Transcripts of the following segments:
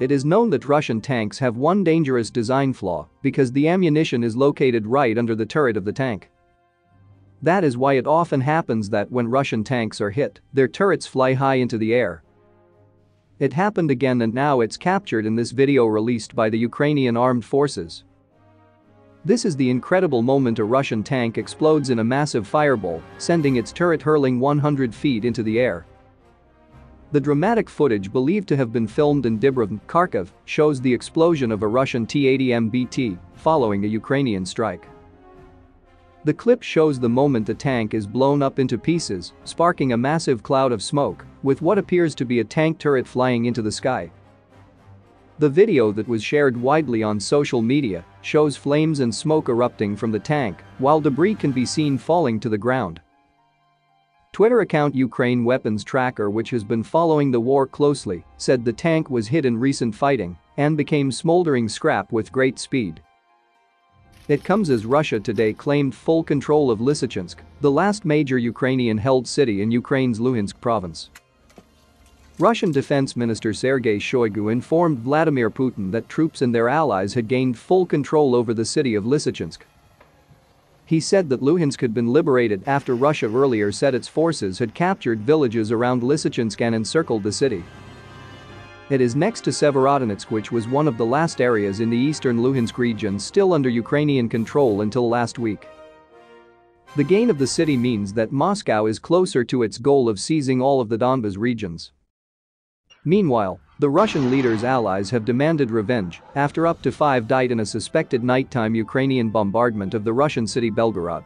It is known that Russian tanks have one dangerous design flaw because the ammunition is located right under the turret of the tank. That is why it often happens that when Russian tanks are hit, their turrets fly high into the air. It happened again, and now it's captured in this video released by the Ukrainian armed forces. This is the incredible moment a Russian tank explodes in a massive fireball, sending its turret hurling 100 feet into the air. The dramatic footage, believed to have been filmed in Dnipro, Kharkiv, shows the explosion of a Russian T-80 MBT following a Ukrainian strike. The clip shows the moment the tank is blown up into pieces, sparking a massive cloud of smoke, with what appears to be a tank turret flying into the sky. The video that was shared widely on social media shows flames and smoke erupting from the tank, while debris can be seen falling to the ground. Twitter account Ukraine Weapons Tracker, which has been following the war closely, said the tank was hit in recent fighting and became smoldering scrap with great speed. It comes as Russia today claimed full control of Lysychansk, the last major Ukrainian-held city in Ukraine's Luhansk province. Russian Defense Minister Sergei Shoigu informed Vladimir Putin that troops and their allies had gained full control over the city of Lysychansk. He said that Luhansk had been liberated after Russia earlier said its forces had captured villages around Lysychansk and encircled the city. It is next to Severodonetsk, which was one of the last areas in the eastern Luhansk region still under Ukrainian control until last week. The gain of the city means that Moscow is closer to its goal of seizing all of the Donbas regions. Meanwhile, the Russian leader's allies have demanded revenge after up to 5 died in a suspected nighttime Ukrainian bombardment of the Russian city Belgorod.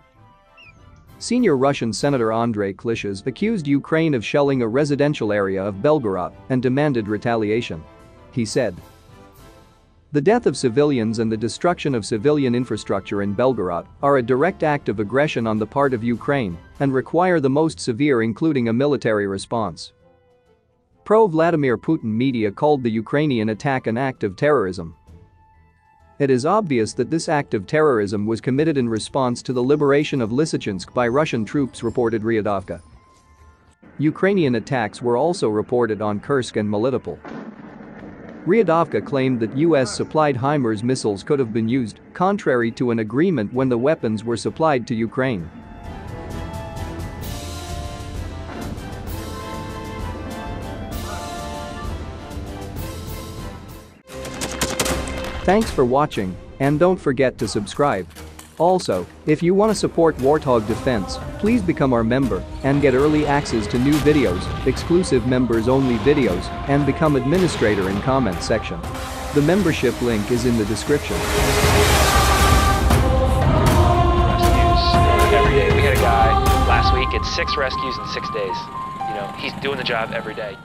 Senior Russian Senator Andrei Klishas accused Ukraine of shelling a residential area of Belgorod and demanded retaliation. He said, "The death of civilians and the destruction of civilian infrastructure in Belgorod are a direct act of aggression on the part of Ukraine and require the most severe, including a military response." Pro-Vladimir Putin media called the Ukrainian attack an act of terrorism. It is obvious that this act of terrorism was committed in response to the liberation of Lysychansk by Russian troops, reported Ryadovka. Ukrainian attacks were also reported on Kursk and Melitopol. Ryadovka claimed that US-supplied HIMARS missiles could have been used, contrary to an agreement when the weapons were supplied to Ukraine. Thanks for watching, and don't forget to subscribe. Also, if you want to support Warthog Defense, please become our member and get early access to new videos, exclusive members-only videos, and become administrator in comment section. The membership link is in the description. Rescues every day. We had a guy last week at 6 rescues in 6 days. He's doing the job every day.